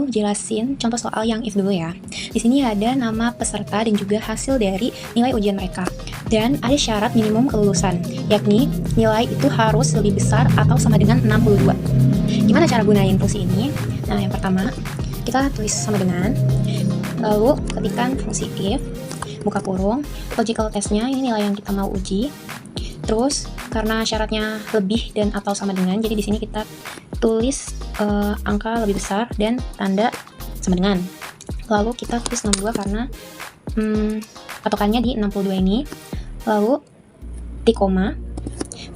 jelasin contoh soal yang if dulu ya. Di sini ada nama peserta dan juga hasil dari nilai ujian mereka. Dan ada syarat minimum kelulusan, yakni nilai itu harus lebih besar atau sama dengan 62. Gimana cara gunain fungsi ini? Nah, yang pertama, kita tulis sama dengan, lalu ketikkan fungsi if, buka kurung, logical testnya, ini nilai yang kita mau uji. Terus, karena syaratnya lebih dan atau sama dengan, jadi di sini kita tulis angka lebih besar dan tanda sama dengan. Lalu kita tulis 62 karena patokannya di 62 ini. Lalu titik koma,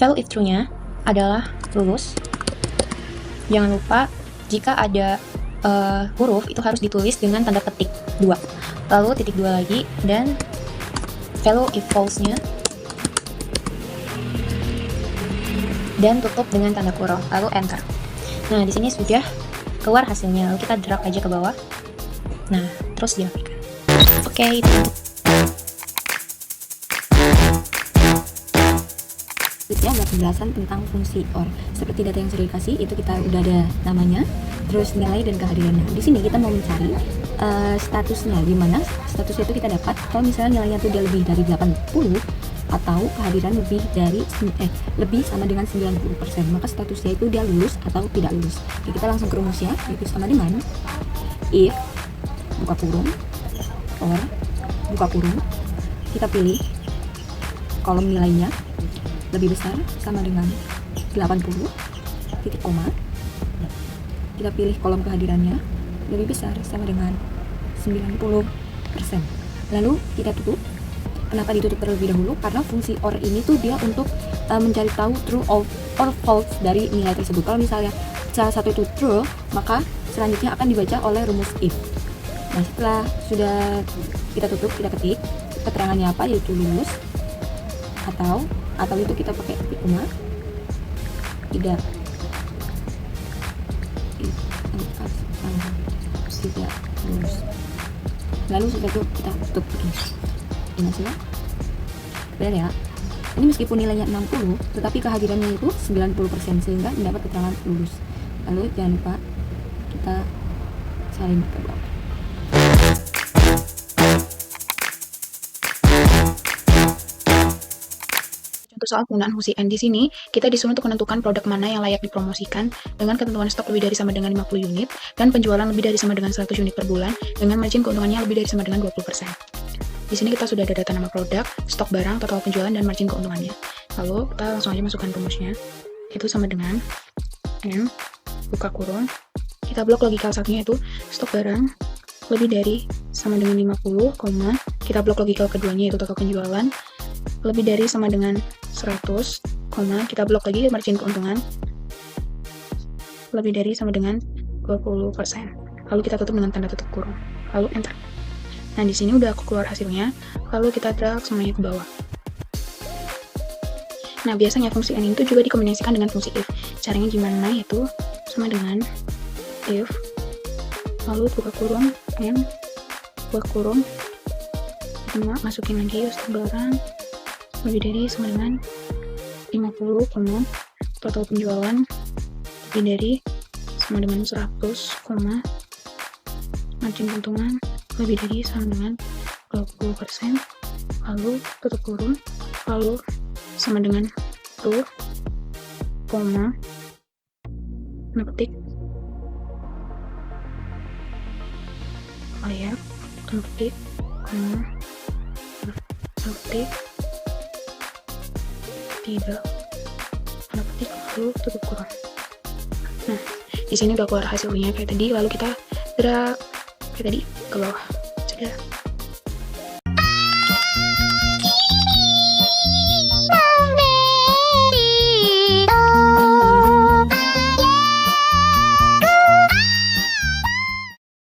value if true-nya adalah lulus. Jangan lupa jika ada huruf itu harus ditulis dengan tanda petik 2. Lalu titik 2 lagi dan value if false-nya dan tutup dengan tanda kurung, lalu enter. Nah, di sini sudah keluar hasilnya. Lalu kita drag aja ke bawah. Nah, terus diaplikasikan. Oke, itu. Selanjutnya ada penjelasan tentang fungsi OR. Seperti data yang sudah dikasih, itu kita udah ada namanya, terus nilai dan kehadirannya. Di sini kita mau mencari statusnya, di mana statusnya itu kita dapat kalau misalnya nilainya itu dia lebih dari 80 atau kehadiran lebih sama dengan 90%, maka statusnya itu dia lulus atau tidak lulus. Jadi kita langsung ke rumusnya, yaitu sama dengan if buka kurung or buka kurung, kita pilih kolom nilainya lebih besar sama dengan 80 titik koma, kita pilih kolom kehadirannya lebih besar sama dengan 90%, lalu kita tutup. Kenapa ditutup terlebih dahulu? Karena fungsi OR ini tuh dia untuk mencari tahu true or false dari nilai tersebut. Kalau misalnya salah satu itu true, maka selanjutnya akan dibaca oleh rumus if. Nah, setelah sudah kita tutup, kita ketik keterangannya apa, yaitu lulus atau itu kita pakai titik koma, tidak lulus. Lalu sudah itu kita tutup begini. Ini hasilnya benar ya. Ini meskipun nilainya 60, tetapi kehadirannya itu 90%, sehingga mendapat keterangan lulus. Lalu jangan lupa kita salin ke bawah. Contoh soal penggunaan fungsi AND di sini, kita disuruh untuk menentukan produk mana yang layak dipromosikan dengan ketentuan stok lebih dari sama dengan 50 unit dan penjualan lebih dari sama dengan 100 unit per bulan dengan margin keuntungannya lebih dari sama dengan 20%. Di sini kita sudah ada data nama produk, stok barang, total penjualan, dan margin keuntungannya. Lalu kita langsung aja masukkan rumusnya. Itu sama dengan M, buka kurung, kita blok logikal satunya itu stok barang lebih dari sama dengan 50, kita blok logikal keduanya yaitu total penjualan lebih dari sama dengan 100, kita blok lagi margin keuntungan lebih dari sama dengan 20%. Lalu kita tutup dengan tanda tutup kurung, lalu enter. Nah, di sini udah keluar hasilnya, lalu kita drag semuanya ke bawah. Nah, biasanya fungsi AND itu juga dikombinasikan dengan fungsi if. Caranya gimana? Yaitu sama dengan if, lalu buka kurung, M, buka kurung, masukin lagi stok barang lebih dari sama dengan 50, total penjualan lebih dari sama dengan 100, margin keuntungan lebih dari sama dengan 20%, lalu tutup kurung, lalu sama dengan itu, petik layak, petik, petik tidak, petik, lalu tutup kurung. Nah, di sini udah keluar hasilnya kayak tadi, lalu kita drag kayak tadi ke bawah. Sudah.